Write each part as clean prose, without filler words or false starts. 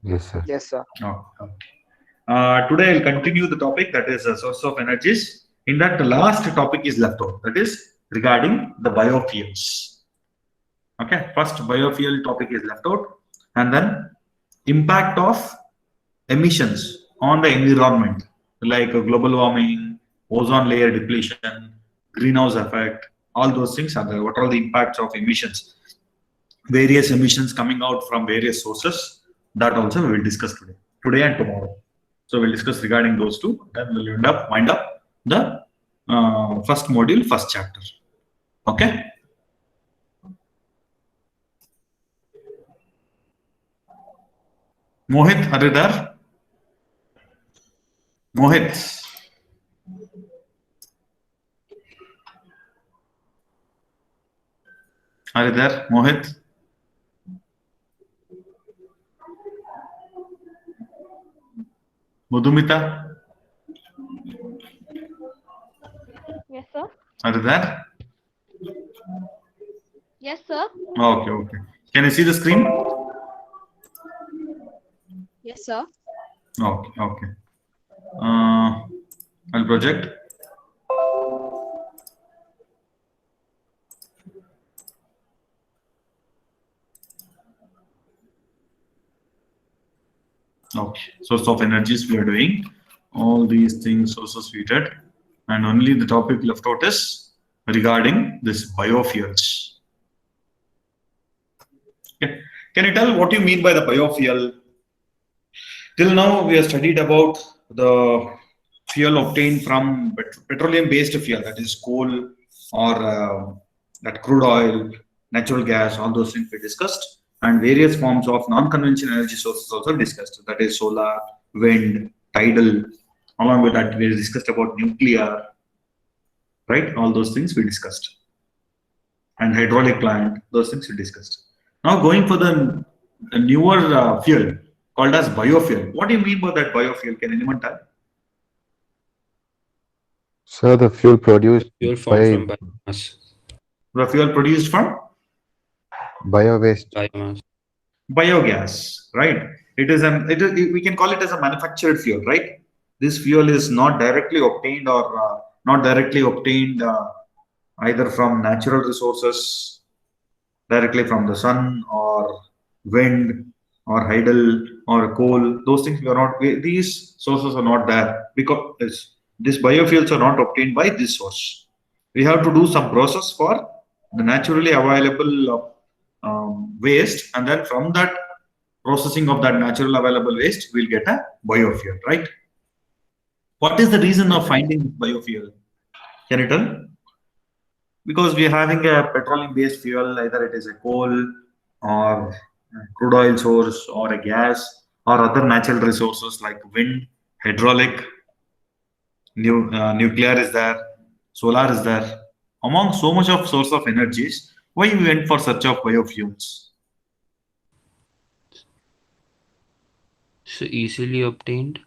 Yes, sir. Yes, sir. Oh, okay. Today I'll continue the topic, that is a source of energies. In that, the last topic is left out, that is regarding the biofuels. Okay, first biofuel topic is left out, and then impact of emissions on the environment, like global warming, ozone layer depletion, greenhouse effect, all those things are there. What are the impacts of emissions? Various emissions coming out from various sources, that also we will discuss today and tomorrow. So we'll discuss regarding those two, then we'll wind up the first module, first chapter. Okay. Mohit, are you there? Mohit. Are you there, Mohit? Madhumita, Yes, sir. are you there? Yes, sir. Okay, okay. Can you see the screen? Yes, sir. Okay, okay. I'll project. Okay, source of energies we are doing. All these things sources we did, and only the topic left out is regarding this biofuels. Okay. Can you tell what you mean by the biofuel? Till now, we have studied about the fuel obtained from petroleum-based fuel, that is coal or that crude oil, natural gas, all those things we discussed, and various forms of non-conventional energy sources also discussed, that is solar, wind, tidal. Along with that, we discussed about nuclear, right? All those things we discussed, and hydraulic plant, those things we discussed. Now going for the newer fuel called as biofuel. What do you mean by that biofuel? Can anyone tell? Sir, the fuel produced Fuel formed by from biomass. The fuel produced from bio-waste. Biomass. biogas, right? We can call it as a manufactured fuel, right? This fuel is not directly obtained or not directly obtained either from natural resources, directly from the sun or wind or hydel or coal. Those things we are not. These sources are not there because these biofuels are not obtained by this source. We have to do some process for the naturally available waste, and then from that processing of that natural available waste, we'll get a biofuel, right? What is the reason of finding this biofuel? Can you tell? Because we are having a petroleum based fuel, either it is a coal or a crude oil source or a gas or other natural resources like wind, hydraulic, nuclear is there, solar is there. Among so much of source of energies, why we went for search of biofuels? So easily obtained.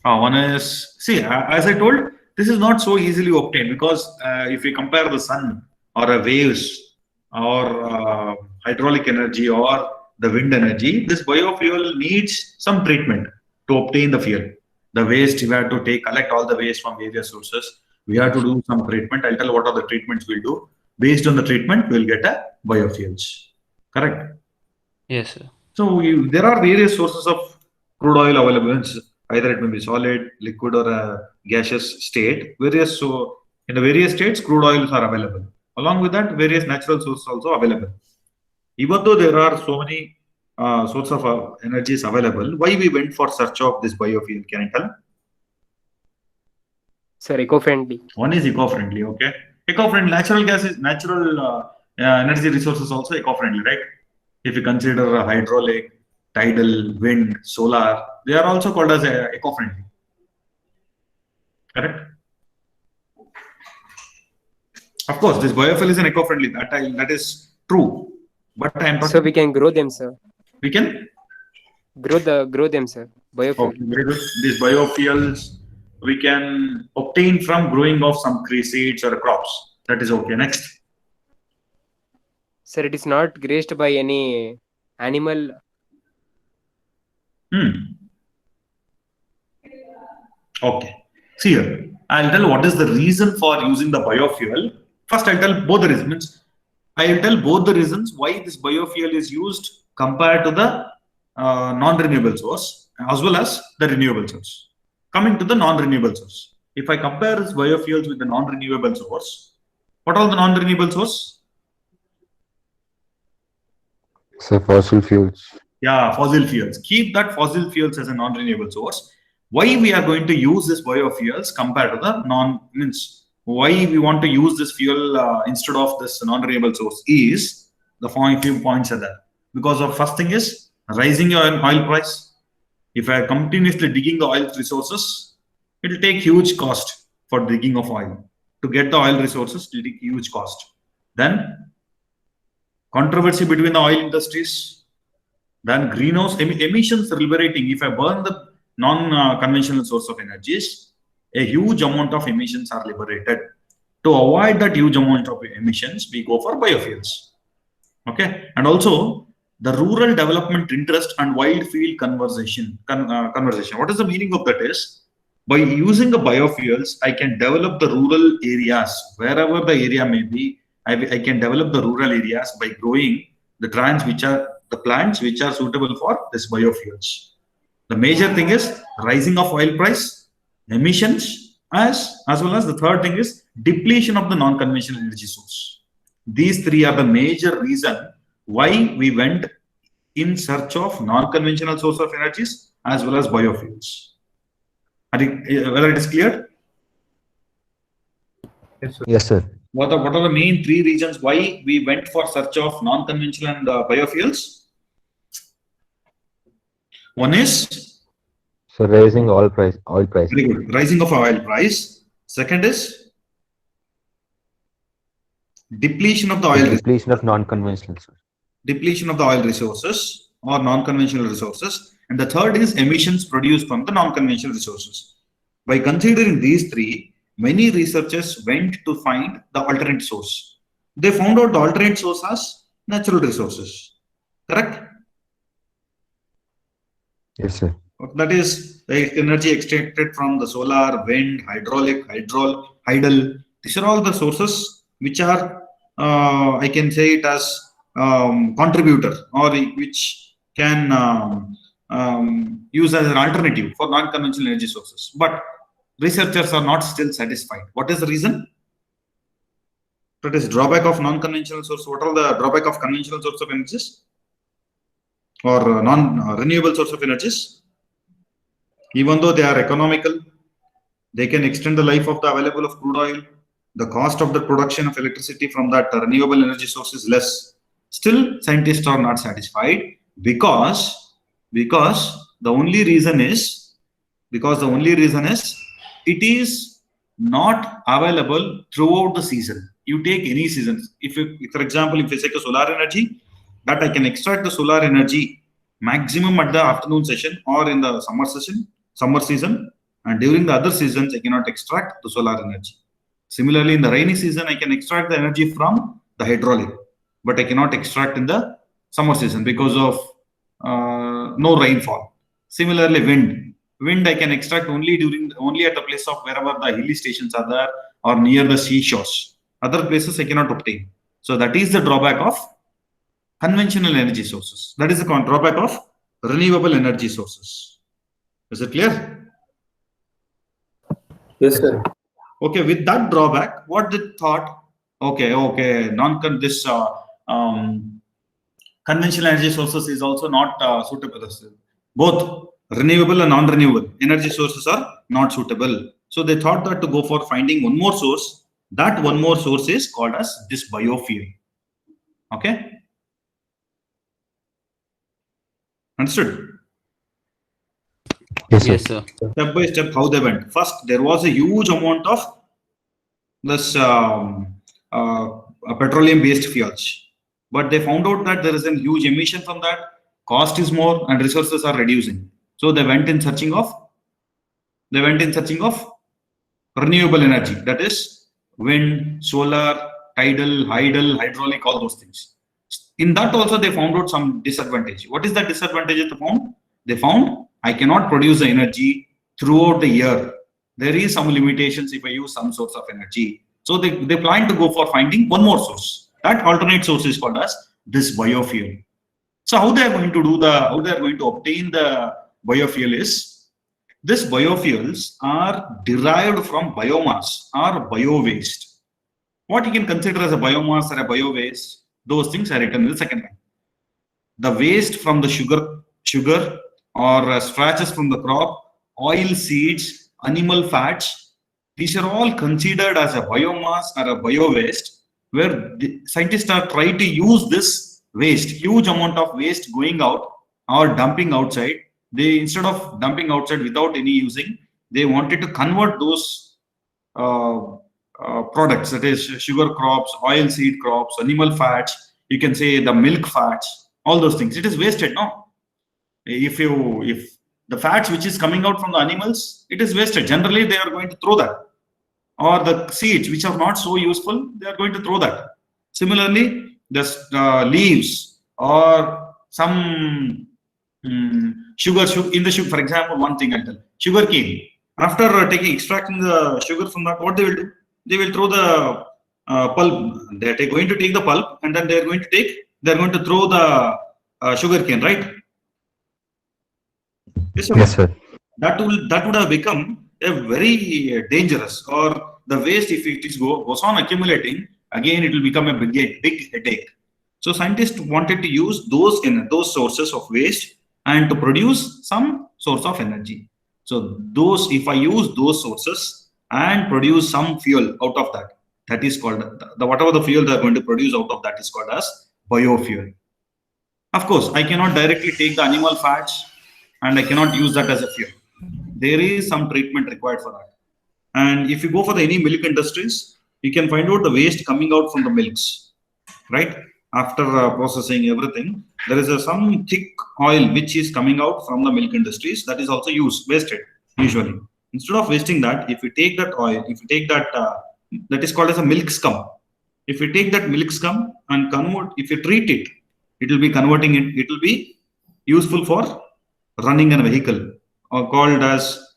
One is, see, as I told, this is not so easily obtained because if we compare the sun or a waves or hydraulic energy or the wind energy, this biofuel needs some treatment to obtain the fuel. The waste, we have to collect all the waste from various sources. We have to do some treatment. I'll tell what are the treatments we'll do. Based on the treatment, we'll get a biofuels. Correct? Yes, sir. So there are various sources of crude oil available. Either it may be solid, liquid, or a gaseous state. So in the various states, crude oils are available. Along with that, various natural sources also available. Even though there are so many sources of energies available, why we went for search of this biofuel? Can you tell? Sir, eco-friendly. One is eco-friendly. Okay, eco-friendly. Natural gas is natural energy resources also eco-friendly, right? If you consider hydraulic, tidal, wind, solar, they are also called as eco-friendly. Correct? Of course, this biofuel is an eco-friendly. That is true. But I am talking. So we can grow them, sir. We can Grow them, sir. Biofuel. okay, very good. These biofuels we can obtain from growing of some seeds or crops. That is okay. Next. Sir, it is not grazed by any animal. Okay. See here, I'll tell what is the reason for using the biofuel. First, I'll tell both the reasons. I'll tell both the reasons why this biofuel is used compared to the non-renewable source as well as the renewable source. Coming to the non-renewable source, if I compare this biofuels with the non-renewable source, what are the non-renewable source? So fossil fuels. Yeah, fossil fuels. Keep that fossil fuels as a non-renewable source. Why we are going to use this biofuels compared to the means why we want to use this fuel instead of this non-renewable source is the few points are there. Because of first thing is rising oil price. If I am continuously digging the oil resources, it will take huge cost for digging of oil. To get the oil resources, it will take huge cost. Then controversy between the oil industries. Then greenhouse emissions liberating. If I burn the non-conventional source of energies, a huge amount of emissions are liberated. To avoid that huge amount of emissions, we go for biofuels. Okay, and also the rural development interest and wild field conversation. What is the meaning of that is, by using the biofuels, I can develop the rural areas, wherever the area may be. I can develop the rural areas by growing the plants which are suitable for this biofuels. The major thing is rising of oil price, emissions, as well as the third thing is depletion of the non-conventional energy source. These three are the major reason why we went in search of non-conventional source of energies as well as biofuels. Whether it is clear? Yes, sir. What are the main three reasons why we went for search of non-conventional and biofuels? One is So raising oil price. very good, rising of oil price. Second is depletion of the oil Depletion of non-conventional source. depletion of the oil resources or non-conventional resources, and the third is emissions produced from the non-conventional resources. By considering these three, many researchers went to find the alternate source. They found out the alternate source as natural resources. Correct? Yes, sir. That is the energy extracted from the solar, wind, hydraulic, tidal. These are all the sources which are, I can say it as contributor, or which can use as an alternative for non-conventional energy sources. But researchers are not still satisfied. What is the reason? That is drawback of non-conventional source. What are the drawback of conventional source of energies or non-renewable source of energies? Even though they are economical, they can extend the life of the available of crude oil. The cost of the production of electricity from that renewable energy source is less. Still, scientists are not satisfied because the only reason is it is not available throughout the season. You take any season. For example, if you take a solar energy, that I can extract the solar energy maximum at the afternoon session or in the summer season, and during the other seasons I cannot extract the solar energy. Similarly, in the rainy season I can extract the energy from the hydraulic, but I cannot extract in the summer season because of no rainfall. Similarly, wind I can extract only at the place of wherever the hilly stations are there or near the seashores. Other places I cannot obtain. So that is the drawback of conventional energy sources. That is the drawback of renewable energy sources. Is it clear? Yes, sir. Okay, with that drawback, what they thought? Okay, this conventional energy sources is also not suitable. Both renewable and non-renewable energy sources are not suitable. So they thought that to go for finding one more source. That one more source is called as this biofuel. Okay. Understood? Yes, sir. Yes, sir. Step by step, how they went. First, there was a huge amount of this petroleum-based fuels, but they found out that there is a huge emission from that. Cost is more and resources are reducing. So they went in searching of renewable energy. That is wind, solar, tidal, hydraulic, all those things. In that also they found out some disadvantage. What is that disadvantage they found? They found I cannot produce the energy throughout the year. There is some limitations if I use some source of energy. So they plan to go for finding one more source. That alternate source is called as this biofuel. So how they are going to obtain the biofuel is, these biofuels are derived from biomass or bio waste. What you can consider as a biomass or a bio waste, those things are written in the second line. The waste from the sugar or scratches from the crop, oil seeds, animal fats, these are all considered as a biomass or a bio waste, where the scientists are trying to use this waste, huge amount of waste going out or dumping outside. They, instead of dumping outside without any using, they wanted to convert those products, that is sugar crops, oil seed crops, animal fats, you can say the milk fats, all those things. It is wasted, no? If the fats which is coming out from the animals, it is wasted. Generally, they are going to throw that. Or the seeds which are not so useful, they are going to throw that. Similarly, the leaves or some sugar in the sugar, for example, one thing I'll tell, sugar cane. After extracting the sugar from that, what they will do? They will throw the pulp. They are going to take the pulp and then they are going to throw the sugar cane, right? Yes, sir. That would have become a very dangerous, or the waste, if it is goes on accumulating, again it will become a big headache. So scientists wanted to use those sources of waste and to produce some source of energy. So if I use those sources and produce some fuel out of that, that is called whatever the fuel they are going to produce out of that is called as biofuel. Of course, I cannot directly take the animal fats and I cannot use that as a fuel. There is some treatment required for that. And if you go for any milk industries, you can find out the waste coming out from the milks, right? After processing everything, there is some thick oil which is coming out from the milk industries that is also wasted usually. Instead of wasting that, if you take that oil, if you take that, that is called as a milk scum. If you take that milk scum and if you treat it, it will be useful for running a vehicle, or called as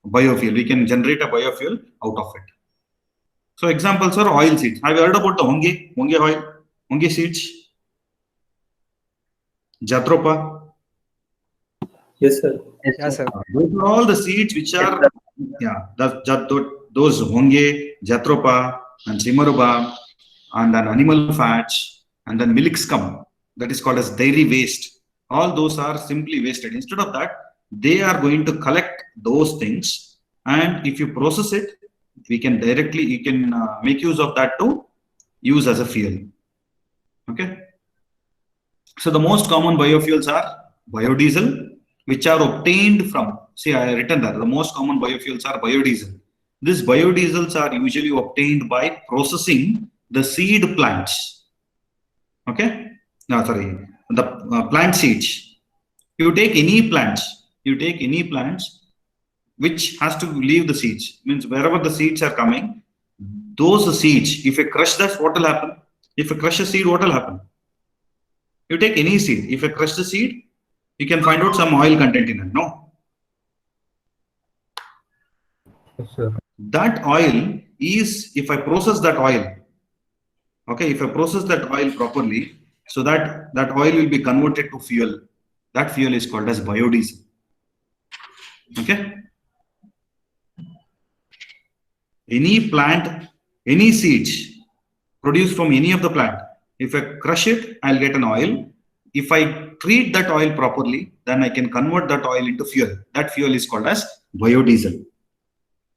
biofuel. We can generate a biofuel out of it. So examples are oil seeds. Have you heard about the honge oil? Honge seeds? Jatropha? Yes, sir. Yes, sir. Those are all the seeds which are, those honge, jatropha, and simaruba, and then animal fats, and then milk scum, that is called as dairy waste. All those are simply wasted. Instead of that, they are going to collect those things, and if you process it, you can make use of that to use as a fuel. Okay. So the most common biofuels are biodiesel, which are obtained from, see, I have written that the most common biofuels are biodiesel. These biodiesels are usually obtained by processing the seed plants. Okay. No, sorry, the plant seeds. You take any plants which has to leave the seeds, means wherever the seeds are coming, those seeds, if you crush that, what will happen? If you crush a seed, what will happen? You take any seed, if you crush the seed, you can find out some oil content in it, no? Yes, sir. That oil is, if I process that oil, okay, if I process that oil properly, so that oil will be converted to fuel. That fuel is called as biodiesel. Okay. Any plant, any seeds produced from any of the plant, if I crush it, I'll get an oil. If I treat that oil properly, then I can convert that oil into fuel. That fuel is called as biodiesel.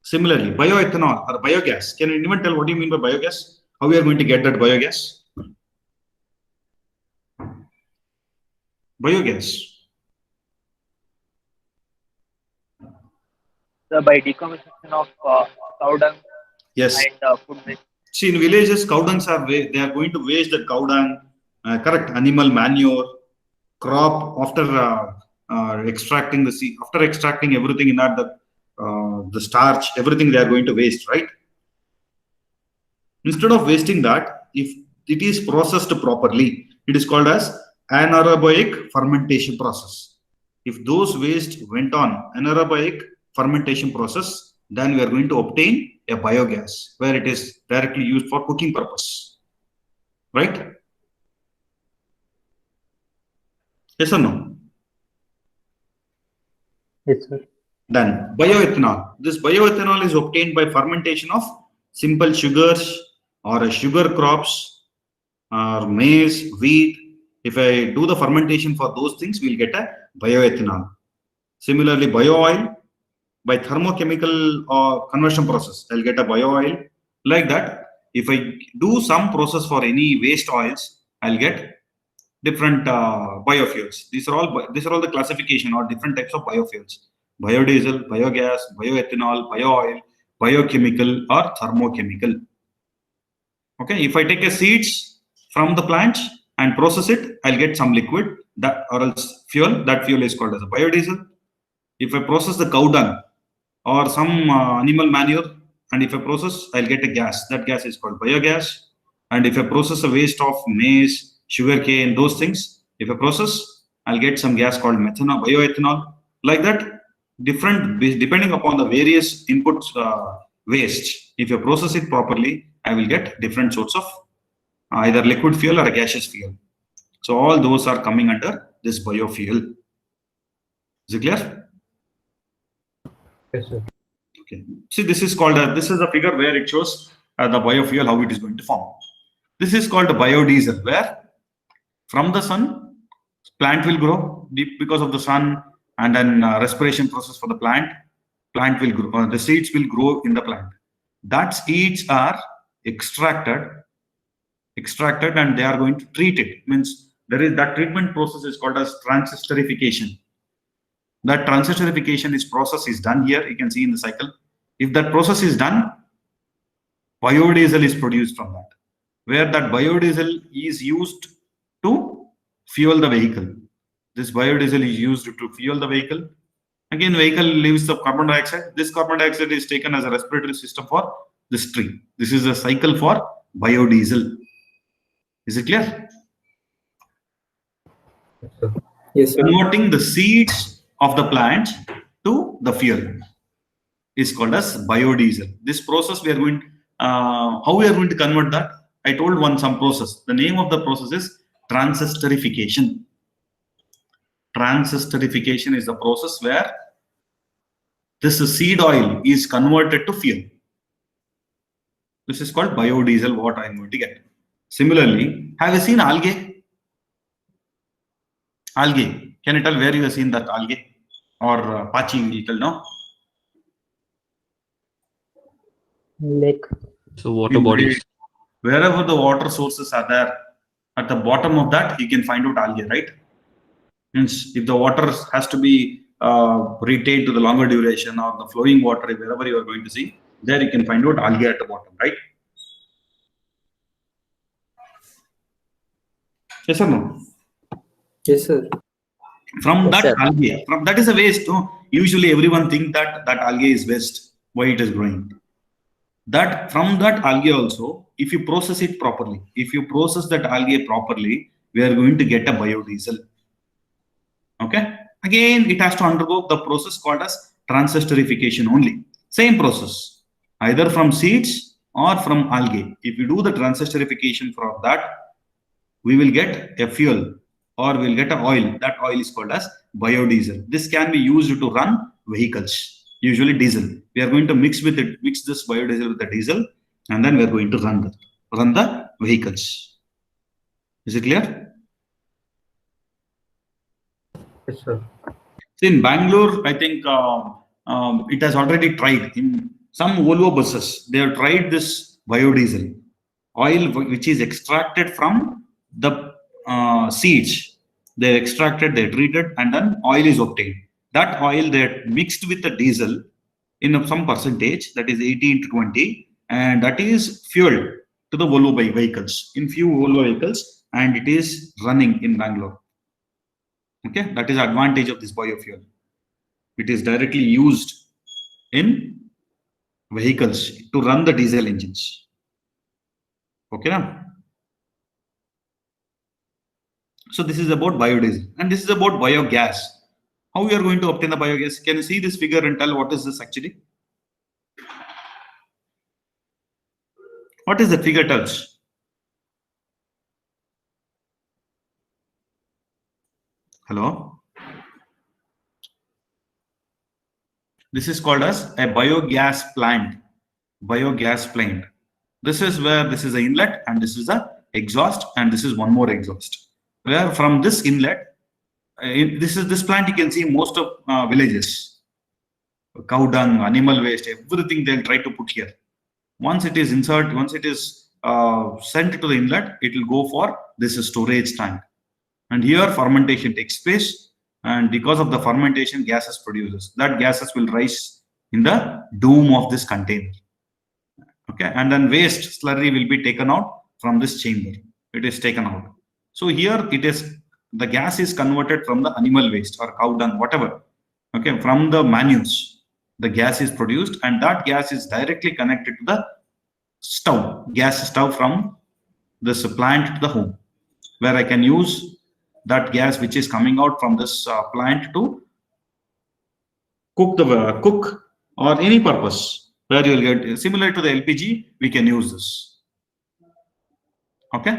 Similarly, bioethanol or biogas. Can anyone tell what do you mean by biogas? How we are going to get that biogas? Biogas. So by decomposition of cow dung Yes. and food waste. See, in villages, cow dungs they are going to waste that cow dung, correct, animal manure, crop after extracting the seed, after extracting everything in that, the starch, everything they are going to waste, right? Instead of wasting that, if it is processed properly, it is called as anaerobic fermentation process. If those waste went on anaerobic fermentation process, then we are going to obtain a biogas where it is directly used for cooking purpose. Right? Yes or no? Yes, sir. Then bioethanol. This bioethanol is obtained by fermentation of simple sugars or sugar crops or maize, wheat. If I do the fermentation for those things, we'll get a bioethanol. Similarly, bio-oil, by thermochemical conversion process, I'll get a bio-oil. Like that, if I do some process for any waste oils, I'll get different biofuels. These are all the classification or different types of biofuels: biodiesel, biogas, bioethanol, bio-oil, biochemical, or thermochemical. Okay, if I take a seeds from the plant and process it, I'll get some liquid that or else fuel. That fuel is called as a biodiesel. If I process the cow dung or some animal manure, and if I process, I'll get a gas. That gas is called biogas. And if I process a waste of maize, sugarcane, those things, if I process, I'll get some gas called methanol, bioethanol. Like that, different depending upon the various inputs waste. If I process it properly, I will get different sorts of either liquid fuel or a gaseous fuel. So all those are coming under this biofuel. Is it clear? Yes, sir. Okay. See, this is called this is a figure where it shows the biofuel, how it is going to form. This is called a biodiesel, where from the sun, plant will grow because of the sun, and then respiration process for the plant will grow. The seeds will grow in the plant. That seeds are extracted, and they are going to treat it. Means there is that treatment process is called as transesterification. That transesterification process is done here. You can see in the cycle. If that process is done, biodiesel is produced from that, where that biodiesel is used to fuel the vehicle. This biodiesel is used to fuel the vehicle. Again, vehicle leaves the carbon dioxide. This carbon dioxide is taken as a respiratory system for this tree. This is a cycle for biodiesel. Is it clear? Yes, sir. Yes, sir. Converting the seeds of the plant to the fuel is called as biodiesel. This process we are going how we are going to convert that? I told some process. The name of the process is transesterification. Transesterification is the process where this seed oil is converted to fuel. This is called biodiesel, what I am going to get. Similarly, have you seen algae? Algae. Can you tell where you have seen that algae? Or Pachi will tell, no? Lake. So water bodies. Wherever the water sources are there, at the bottom of that, you can find out algae, right? Means if the water has to be retained to the longer duration, or the flowing water, wherever you are going to see, there you can find out algae at the bottom, right? Yes or no? Yes, sir. From Yes, that sir. algae, that is a waste. No? Usually everyone think that algae is waste. Why it is growing? That from that algae also, if you process it properly, if you process that algae properly, we are going to get a biodiesel. Okay. Again, it has to undergo the process called as transesterification only. Same process, either from seeds or from algae. If you do the transesterification from that, we will get a fuel, or we'll get an oil. That oil is called as biodiesel. This can be used to run vehicles, usually diesel. We are going to mix this biodiesel with the diesel, and then we are going to run the vehicles. Is it clear? Yes, sir. See, in Bangalore, I think it has already tried in some Volvo buses. They have tried this biodiesel oil, which is extracted from the seeds. They extracted, they treated, and then oil is obtained. That oil they mixed with the diesel in some percentage, that is 18 to 20, and that is fueled to the Volvo vehicles, in few Volvo vehicles, and it is running in Bangalore. Okay, that is the advantage of this biofuel. It is directly used in vehicles to run the diesel engines. Okay, now. So this is about biodiesel, and this is about biogas. How you are going to obtain the biogas? Can you see this figure and tell what is this actually? What is the figure tells? Hello? This is called as a biogas plant. Biogas plant. This is where this is the inlet and this is the exhaust and this is one more exhaust. Where from this inlet, this plant you can see in most of villages. Cow dung, animal waste, everything they'll try to put here. Once it is inserted, once it is sent to the inlet, it will go for this storage tank. And here fermentation takes place, and because of the fermentation, gases produces. That gases will rise in the dome of this container. Okay, and then waste slurry will be taken out from this chamber. It is taken out. So here it is, the gas is converted from the animal waste or cow dung, whatever. Okay, from the manures, the gas is produced, and that gas is directly connected to the stove, gas stove from this plant to the home, where I can use that gas which is coming out from this plant to cook or any purpose, where you will get similar to the LPG. We can use this. Okay.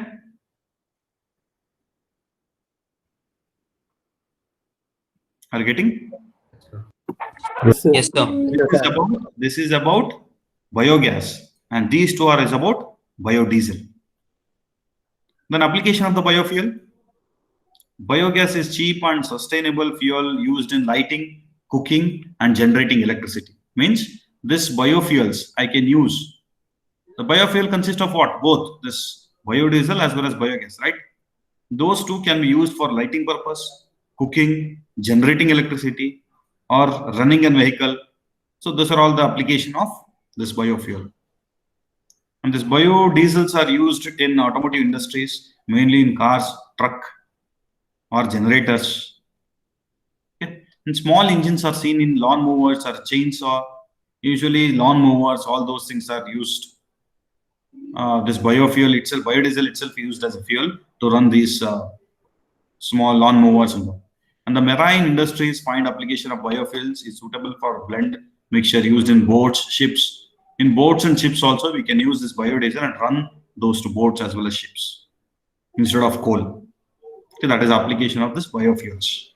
Are you getting? Yes, sir. Yes, sir. This is about biogas, and these two are is about biodiesel. Then application of the biofuel. Biogas is cheap and sustainable fuel used in lighting, cooking, and generating electricity. Means this biofuels I can use. The biofuel consists of what? Both this biodiesel as well as biogas, right? Those two can be used for lighting purpose, cooking, generating electricity, or running a vehicle. So those are all the application of this biofuel. And this biodiesels are used in automotive industries, mainly in cars, truck, or generators. Okay. And small engines are seen in lawn mowers or chainsaw. Usually lawn mowers, all those things are used. This biofuel itself, biodiesel itself, used as a fuel to run these small lawn mowers. And the marine industries find application of biofuels is suitable for blend mixture used in boats, ships. In boats and ships also, we can use this biodiesel and run those to boats as well as ships instead of coal. Okay, that is application of this biofuels.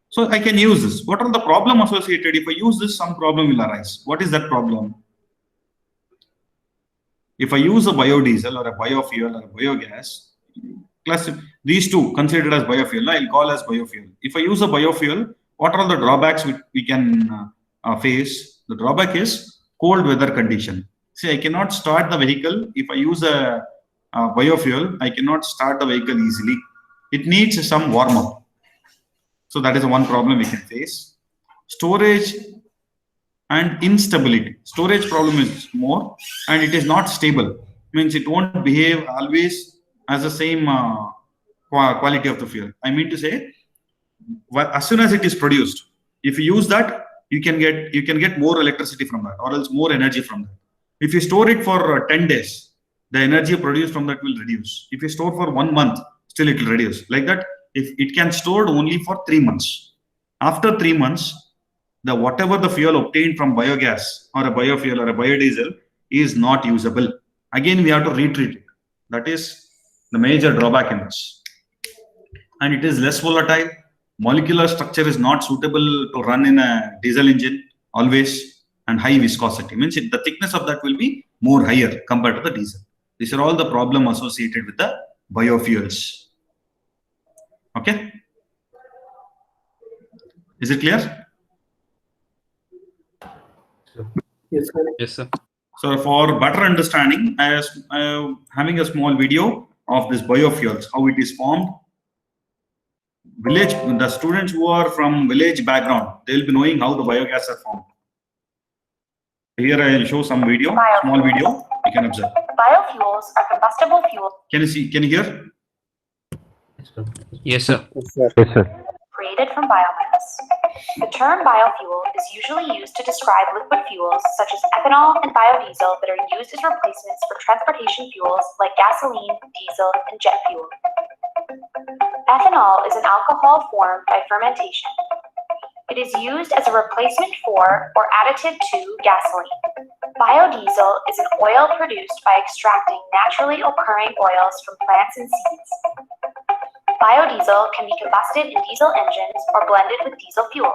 So I can use this. What are the problem associated? If I use this, some problem will arise. What is that problem? If I use a biodiesel or a biofuel or a biogas, these two considered as biofuel, I'll call as biofuel. If I use a biofuel, what are the drawbacks we can face? The drawback is cold weather condition. See, I cannot start the vehicle. If I use a biofuel, I cannot start the vehicle easily. It needs some warm up. So that is one problem we can face. Storage and instability. Storage problem is more, and it is not stable. Means it won't behave always as the same quality of the fuel. I mean to say, as soon as it is produced, if you use that, you can get more electricity from that, or else more energy from that. If you store it for 10 days, the energy produced from that will reduce. If you store for 1 month, still it will reduce. Like that, if it can stored only for 3 months. After 3 months, whatever the fuel obtained from biogas or a biofuel or a biodiesel is not usable. Again, we have to retreat it. That is the major drawback in this. And it is less volatile. Molecular structure is not suitable to run in a diesel engine always, and high viscosity. Means the thickness of that will be more higher compared to the diesel. These are all the problem associated with the biofuels. Okay. Is it clear? Yes, sir. Yes, sir. So for better understanding, I am having a small video of this biofuels, how it is formed. The students who are from village background, they will be knowing how the biogas are formed. Here I will show some video, small video, you can observe. Biofuels are combustible fuels Can you see, can you hear? Yes, sir. Yes, sir. created from biomass. The term biofuel is usually used to describe liquid fuels such as ethanol and biodiesel that are used as replacements for transportation fuels like gasoline, diesel, and jet fuel. Ethanol is an alcohol formed by fermentation. It is used as a replacement for or additive to gasoline. Biodiesel is an oil produced by extracting naturally occurring oils from plants and seeds. Biodiesel can be combusted in diesel engines or blended with diesel fuel.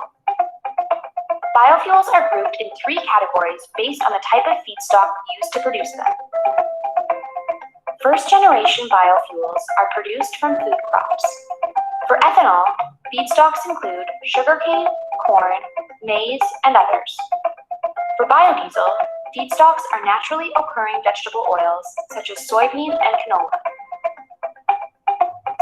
Biofuels are grouped in 3 categories based on the type of feedstock used to produce them. First-generation biofuels are produced from food crops. For ethanol, feedstocks include sugarcane, corn, maize, and others. For biodiesel, feedstocks are naturally occurring vegetable oils such as soybean and canola.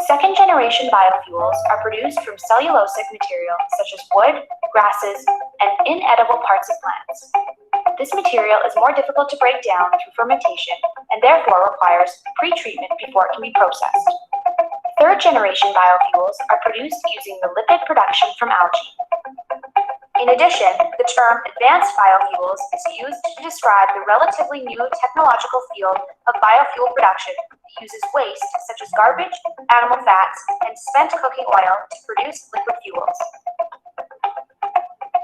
Second-generation biofuels are produced from cellulosic material such as wood, grasses, and inedible parts of plants. This material is more difficult to break down through fermentation and therefore requires pre-treatment before it can be processed. Third-generation biofuels are produced using the lipid production from algae. In addition, the term advanced biofuels is used to describe the relatively new technological field of biofuel production that uses waste such as garbage, animal fats, and spent cooking oil to produce liquid fuels.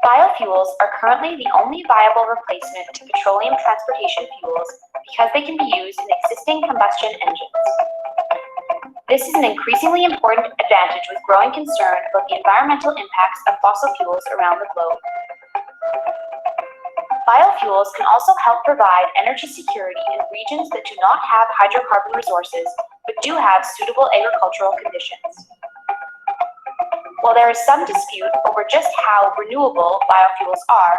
Biofuels are currently the only viable replacement to petroleum transportation fuels because they can be used in existing combustion engines. This is an increasingly important advantage with growing concern about the environmental impacts of fossil fuels around the globe. Biofuels can also help provide energy security in regions that do not have hydrocarbon resources but do have suitable agricultural conditions. While there is some dispute over just how renewable biofuels are,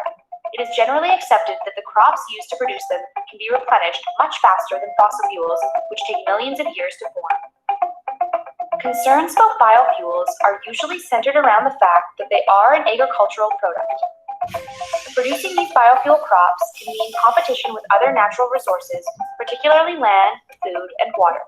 it is generally accepted that the crops used to produce them can be replenished much faster than fossil fuels, which take millions of years to form. Concerns about biofuels are usually centered around the fact that they are an agricultural product. Producing these biofuel crops can mean competition with other natural resources, particularly land, food, and water.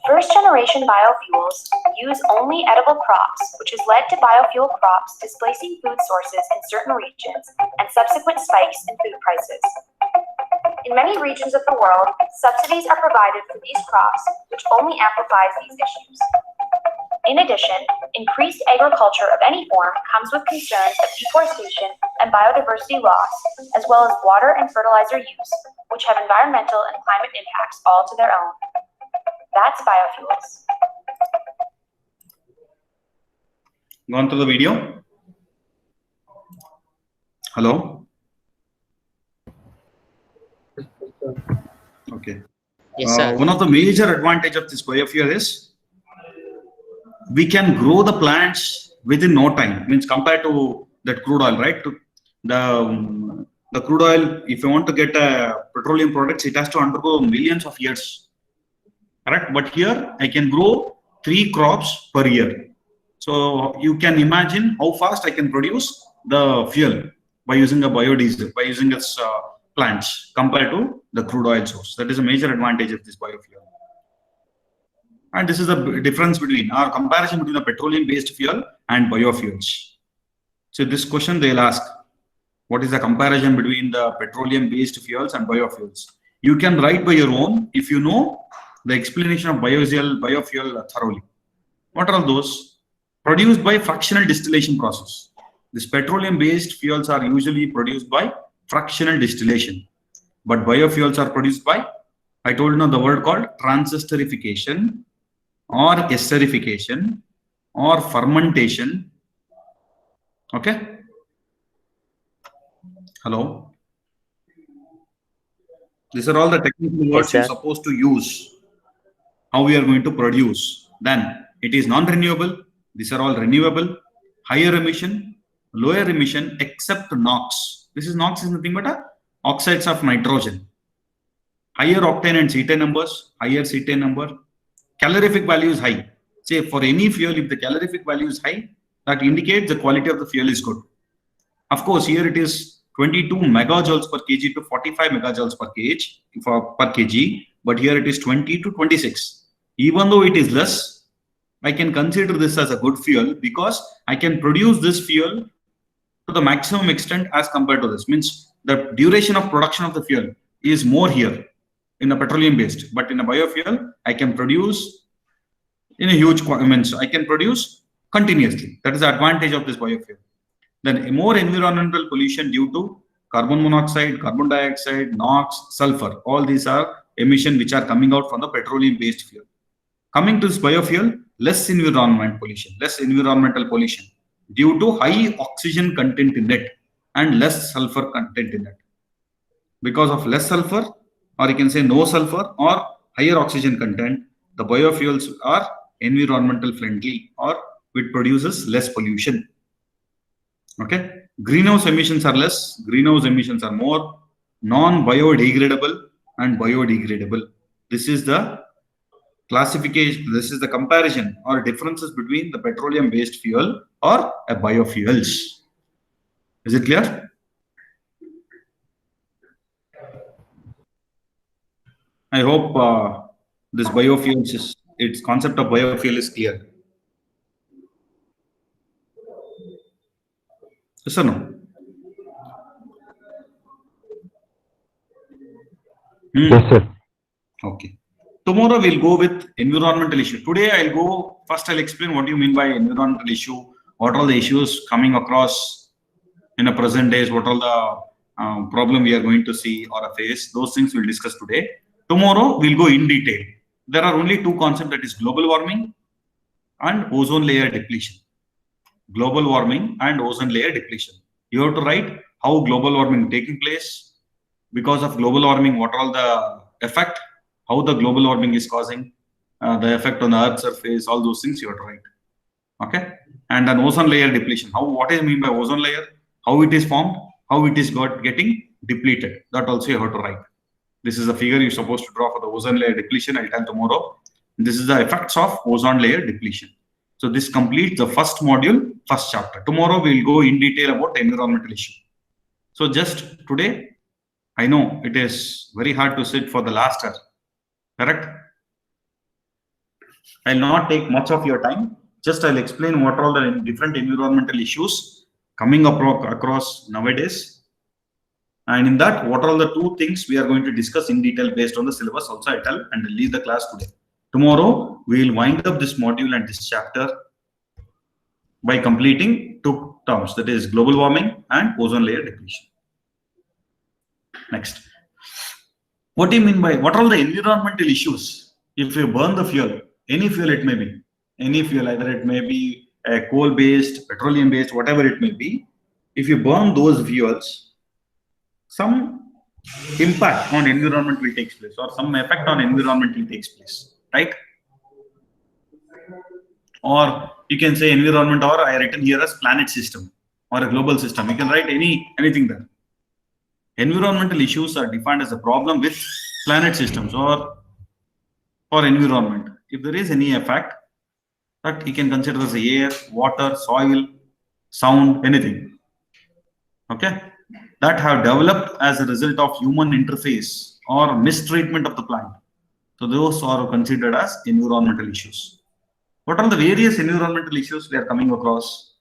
First-generation biofuels use only edible crops, which has led to biofuel crops displacing food sources in certain regions and subsequent spikes in food prices. In many regions of the world, subsidies are provided for these crops, which only amplifies these issues. In addition, increased agriculture of any form comes with concerns of deforestation and biodiversity loss, as well as water and fertilizer use, which have environmental and climate impacts all to their own. That's biofuels. Gone to the video? Hello? Okay. Yes, sir. One of the major advantage of this biofuel is we can grow the plants within no time. Means compared to that crude oil, right? To the crude oil, if you want to get a petroleum products, it has to undergo millions of years. Correct? But here I can grow 3 crops per year. So you can imagine how fast I can produce the fuel by using a biodiesel, by using its plants compared to the crude oil source. That is a major advantage of this biofuel. And this is the difference between our comparison between the petroleum-based fuel and biofuels. So this question they'll ask, what is the comparison between the petroleum-based fuels and biofuels? You can write by your own if you know the explanation of biofuel thoroughly. What are those? Produced by fractional distillation process. These petroleum-based fuels are usually produced by fractional distillation, but biofuels are produced by, I told you the word called transesterification or esterification or fermentation. Okay. Hello. These are all the technical words you're supposed to use. How we are going to produce. Then it is non-renewable. These are all renewable. Higher emission, lower emission, except NOx. This is NOx is nothing but oxides of nitrogen. Higher octane and cetane numbers, higher cetane number. Calorific value is high. Say for any fuel, if the calorific value is high, that indicates the quality of the fuel is good. Of course, here it is 22 megajoules per kg to 45 megajoules per kg, but here it is 20 to 26. Even though it is less, I can consider this as a good fuel because I can produce this fuel to the maximum extent as compared to this. Means the duration of production of the fuel is more here in a petroleum based, but in a biofuel, I can produce in a huge quantity. I can produce continuously. That is the advantage of this biofuel. Then more environmental pollution due to carbon monoxide, carbon dioxide, NOx, sulfur. All these are emissions which are coming out from the petroleum-based fuel. Coming to this biofuel, less environmental pollution due to high oxygen content in it and less sulfur content in it. Because of less sulfur, or you can say no sulfur or higher oxygen content, the biofuels are environmental friendly or it produces less pollution. Okay. Greenhouse emissions are less, greenhouse emissions are more, non-biodegradable and biodegradable. This is the classification, this is the comparison or differences between the petroleum based fuel or a biofuels. Is it clear? I hope this biofuels is, its concept of biofuel is clear. Yes or no? Yes, sir. Okay. Tomorrow we'll go with environmental issue. Today I'll explain what you mean by environmental issue, what are the issues coming across in the present days, what are the problem we are going to see or face. Those things we'll discuss today. Tomorrow we'll go in detail. There are only two concepts, that is global warming and ozone layer depletion. Global warming and ozone layer depletion. You have to write how global warming taking place, because of global warming, what are all the effect, how the global warming is causing the effect on the earth surface, all those things you have to write. Okay. And an ozone layer depletion. What is mean by ozone layer? How it is formed, how it is getting depleted. That also you have to write. This is the figure you're supposed to draw for the ozone layer depletion. I'll tell tomorrow. This is the effects of ozone layer depletion. So this completes the first module, first chapter. Tomorrow we'll go in detail about environmental issue. So just today, I know it is very hard to sit for the last hour. Correct? I'll not take much of your time. Just I'll explain what are all the different environmental issues coming up across nowadays. And in that, what are all the two things we are going to discuss in detail based on the syllabus also I tell, and I'll leave the class today. Tomorrow, we will wind up this module and this chapter by completing two terms, that is global warming and ozone layer depletion. Next. What do you mean by, what are all the environmental issues? If you burn the fuel, any fuel it may be, any fuel, either it may be a coal-based, petroleum-based, whatever it may be, if you burn those fuels, some impact on environment will take place, or some effect on environment will take place, right? Or you can say environment, or I written here as planet system or a global system. You can write anything there. Environmental issues are defined as a problem with planet systems or environment. If there is any effect, that you can consider as air, water, soil, sound, anything. Okay, that have developed as a result of human interface or mistreatment of the plant. So those are considered as environmental issues. What are the various environmental issues we are coming across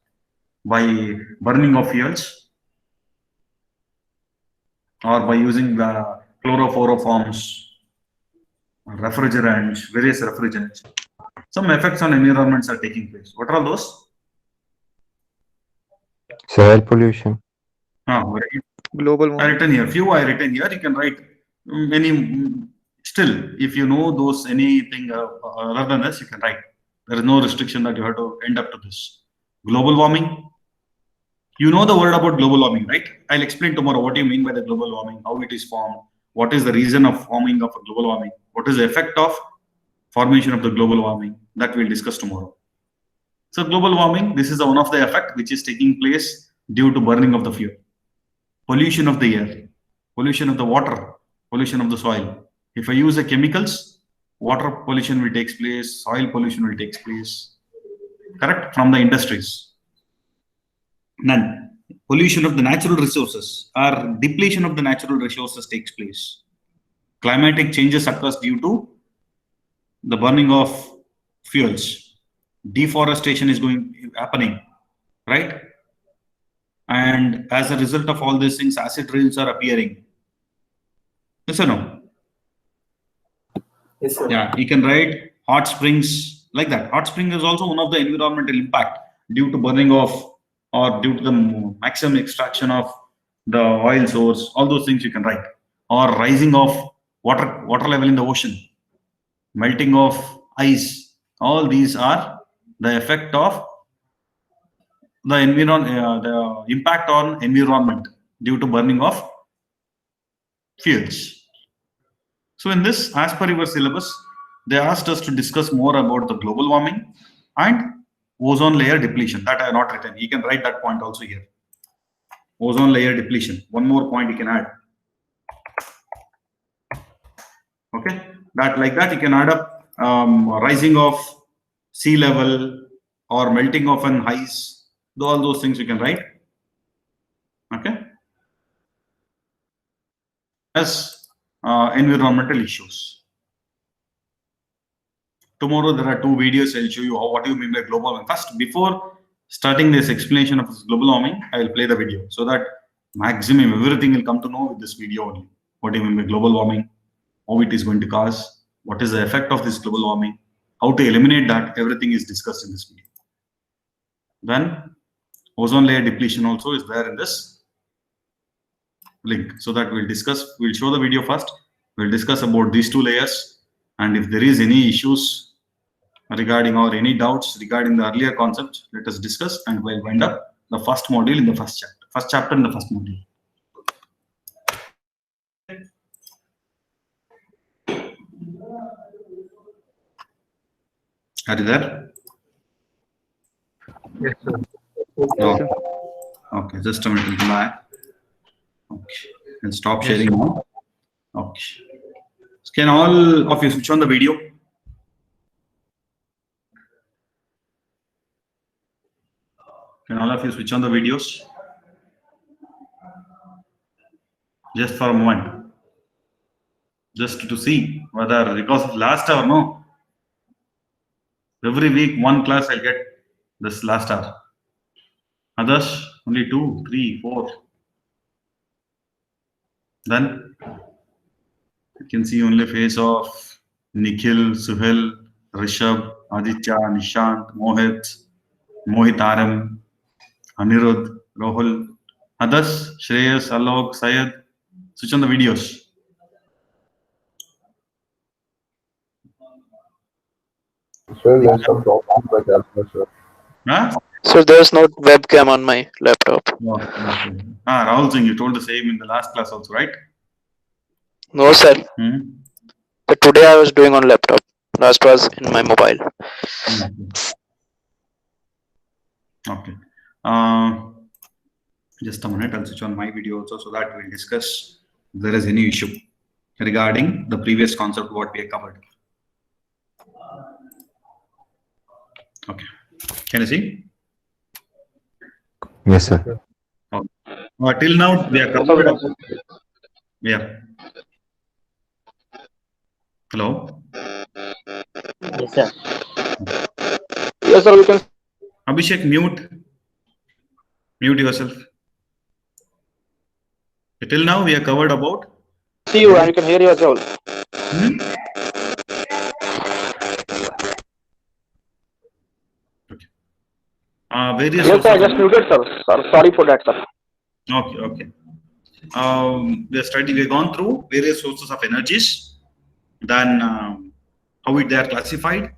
by burning of fuels or by using the chlorofluoroforms, refrigerants, various refrigerants? Some effects on environments are taking place. What are those? Soil pollution. Very good. Global warming. I written here. Few I written here. You can write many. Still, if you know those anything other than this, you can write. There is no restriction that you have to end up to this. Global warming. You know the word about global warming, right? I'll explain tomorrow what you mean by the global warming, how it is formed, what is the reason of forming of a global warming, what is the effect of formation of the global warming, that we'll discuss tomorrow. So global warming, this is one of the effect which is taking place due to burning of the fuel. Pollution of the air, pollution of the water, pollution of the soil. If I use the chemicals, water pollution will take place, soil pollution will take place, correct, from the industries. None. Pollution of the natural resources or depletion of the natural resources takes place. Climatic changes occurs due to the burning of fuels. Deforestation is happening, right? And as a result of all these things, acid rains are appearing. Yes or no? Yes, sir. Yeah, you can write hot springs like that. Hot spring is also one of the environmental impact due to burning of or due to the maximum extraction of the oil source, all those things you can write. Or rising of water level in the ocean, melting of ice, all these are the effect of the the impact on environment due to burning of fuels. So in this, as per your syllabus, they asked us to discuss more about the global warming and ozone layer depletion. That I have not written. You can write that point also here. Ozone layer depletion. One more point you can add. Okay, that like that you can add up rising of sea level or melting of an ice. All those things you can write. Okay, as environmental issues. Tomorrow there are 2 videos. I'll show you what do you mean by global warming. First, before starting this explanation of global warming, I will play the video so that maximum everything will come to know with this video only. What do you mean by global warming? How it is going to cause? What is the effect of this global warming? How to eliminate that? Everything is discussed in this video. Then ozone layer depletion also is there in this link. So that we'll discuss. We'll show the video first. We'll discuss about these 2 layers. And if there is any issues regarding or any doubts regarding the earlier concept, let us discuss and we'll wind up the first module in the first chapter. First chapter in the first module. Are you there? Yes, sir. Okay. Okay, just a minute. Back. Okay, and stop sharing now. Okay. Can all of you switch on the video? Can all of you switch on the videos? Just for a moment. Just to see whether, because of last hour, no? Every week, 1 class I'll get this last hour. Others, only 2, 3, 4. Then you can see only face of Nikhil, Suhel, Rishabh, Aditya, Nishant, Mohit Aram, Anirudh, Rohul. Others, Shreyas, Alok, Syed. Switch on the videos. Sir, there's some problem with my camera, sir. Huh? So there's no webcam on my laptop. Okay. Rahul Singh, you told the same in the last class also, right? No, sir. Hmm? But today I was doing on laptop. Last was in my mobile. Okay. Just a minute, I'll switch on my video also so that we'll discuss if there is any issue regarding the previous concept what we have covered. Okay. Can you see? Yes, sir. Till now, we are covered. Yeah. Hello? Yes, sir. Yes, sir. We can. Abhishek, mute. Mute yourself. Till now, we are covered about. See you and you can hear you as well. Various Yes, sir. I just muted, sir. Sorry for that, sir. Okay. We have gone through various sources of energies, then how they are classified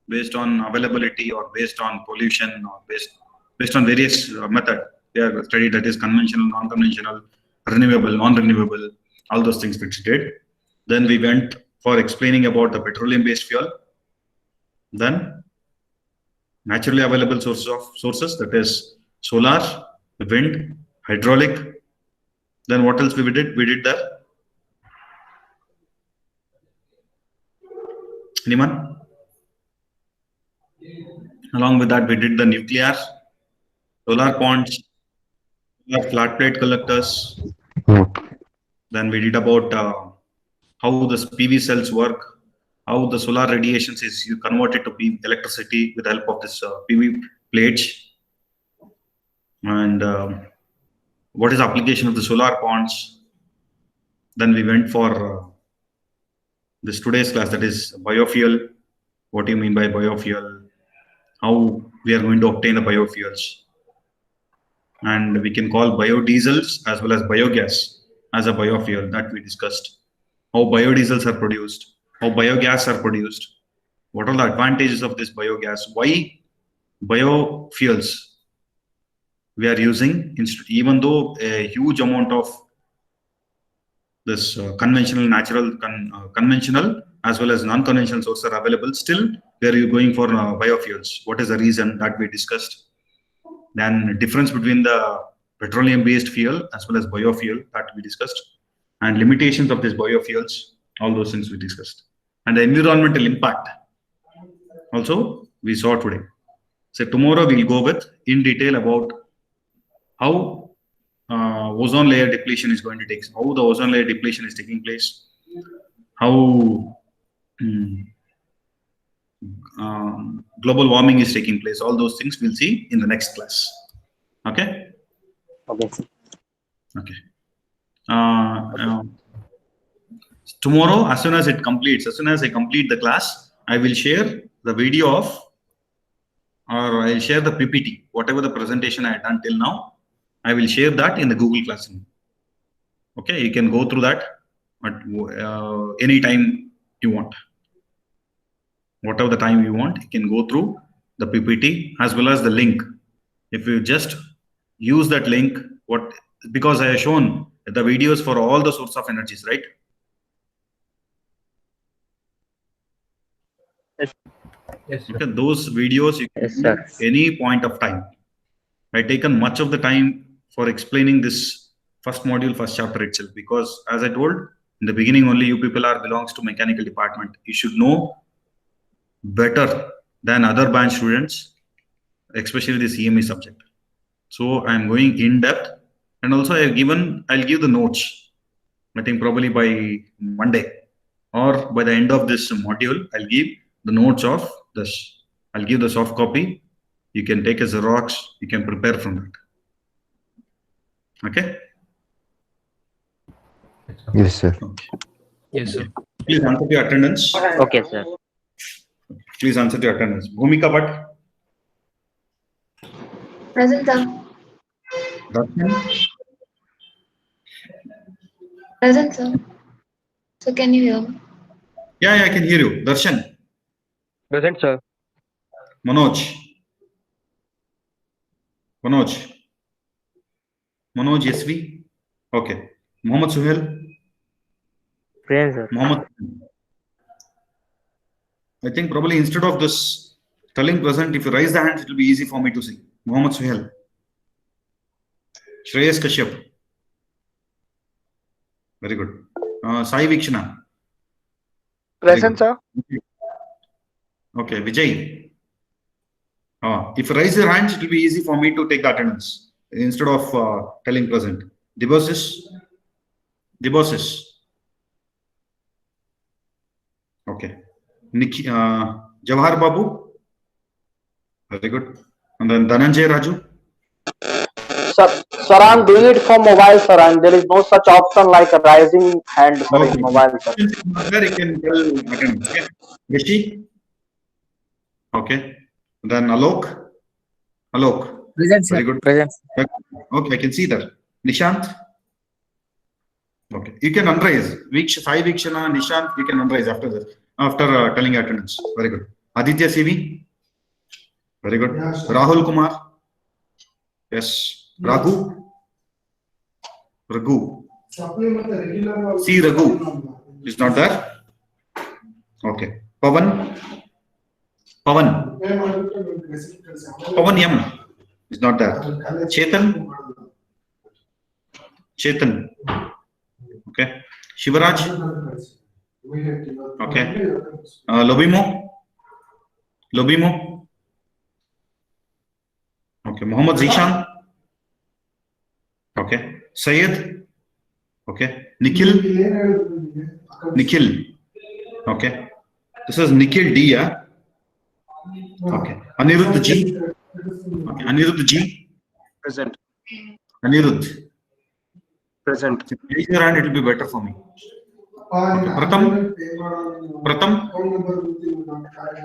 based on availability or based on pollution or based on various method. We have studied that is conventional, non-conventional, renewable, non-renewable, all those things which we did. Then we went for explaining about the petroleum-based fuel. Then naturally available sources that is solar, wind, hydraulic. Then what else we did? We did the anyone? Along with that, we did the nuclear, solar ponds, solar flat plate collectors. Then we did about how the PV cells work, how the solar radiations is converted to electricity with the help of this PV plates, and what is the application of the solar ponds. Then we went for this today's class, that is biofuel. What do you mean by biofuel? How we are going to obtain the biofuels? and we can call biodiesels as well as biogas as a biofuel that we discussed. How biodiesels are produced, how biogas are produced, what are the advantages of this biogas, why biofuels we are using, even though a huge amount of this conventional as well as non-conventional sources are available, still where you going for biofuels. What is the reason that we discussed? Then difference between the petroleum-based fuel as well as biofuel that we discussed, and limitations of these biofuels, all those things we discussed. And the environmental impact also we saw today. So tomorrow we'll go with in detail about how ozone layer depletion is going to take, how the ozone layer depletion is taking place, how global warming is taking place. All those things we'll see in the next class. Okay. Okay. Okay. Tomorrow, as soon as I complete the class, I will share the video of, or I'll share the PPT, whatever the presentation I had done till now, I will share that in the Google Classroom. Okay, you can go through that at any time you want. Whatever the time you want, you can go through the PPT as well as the link. If you just use that link, because I have shown the videos for all the source of energies, right? Yes, sir. Okay, those videos you can Yes, see sir. at any point of time. I've taken much of the time for explaining this first module, first chapter itself, because as I told in the beginning, only you people belongs to mechanical department. You should know better than other branch students, especially the CME subject. So I'm going in depth, and also I'll give the notes. I think probably by Monday or by the end of this module, I'll give the notes of this. I'll give the soft copy. You can take a Xerox. You can prepare from that. Okay. Yes, sir. Okay. Yes, sir. Please answer your attendance. Okay, sir. Please answer your attendance. Bhumika Bhatt. Present, sir. Darshan. Present, sir. So can you hear me? Yeah, I can hear you. Darshan. Present, sir. Manoj. Manoj SV. Okay. Mohammed Suhail. Present, sir. Mohammed. I think probably instead of this telling present, if you raise the hand, it will be easy for me to see. Mohammed Suhail. Shreyas Kashyap. Very good. Sai Vikshana. Present, sir. Okay, Vijay. If you raise your hands, it will be easy for me to take the attendance instead of telling present. Debosis. Okay. Jawahar Babu. Very good. And then Dhananjay Raju. Sir, I'm doing it from mobile, sir, and there is no such option like a rising hand for Okay. mobile, sir. There you can tell attendance. Okay. Rishi. Okay. Then Alok. Present, sir. Very good. Present. Okay, I can see that. Nishant. Okay, you can unraise. Sai Vikshana, Nishant, you can unraise after this, after telling attendance. Very good. Aditya CV. Very good. Rahul Kumar. Yes. Raghu. See Raghu is not there. Okay. Pavan M is not there. Chetan. Okay. Shivaraj. Okay. Lobimo. Okay. Muhammad Zishan. Okay. Syed. Okay. Nikhil. Okay. This is Nikhil D. Yeah? Okay. Anirudh G. Okay. Anirudh G. Present. Anirudh. Present. Raise your hand, it will be better for me. Okay. Pratham.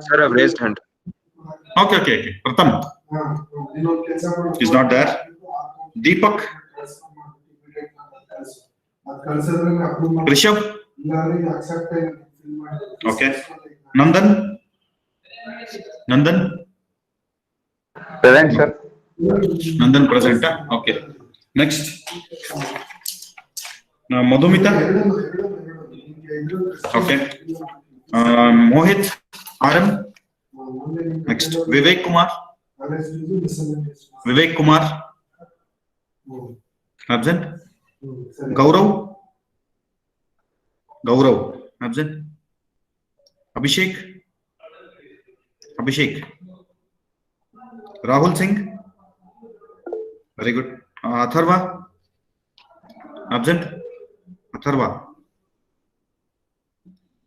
Sir, I've raised hand. Okay. Pratham is not there. Deepak, Rishabh, okay. Nandan, Present, sir. Nandan present, okay. Next, Madhumita, okay. Mohit, RM. Next, Vivek Kumar, absent. Gaurav, absent. Abhishek, Rahul Singh, very good. Atharva, absent.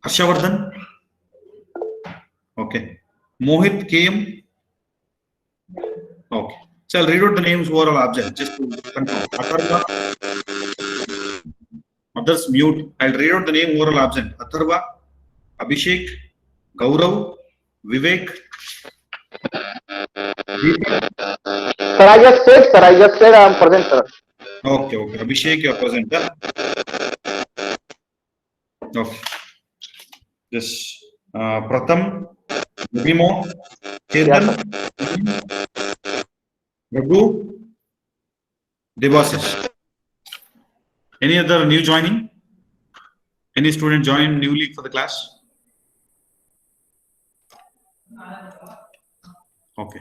Harshavardhan, okay. Mohit KM, okay. So I'll read out the names who are all absent just to confirm. Atharva, others mute. I'll read out the name who are all absent. Atharva, Abhishek, Gaurav, Vivek. Sir, I just said I am present, sir. Okay. Abhishek, you are present. Okay. This Pratham, Vimo, Chetan, Raghu, Devasis. Any other new joining? Any student joined newly for the class?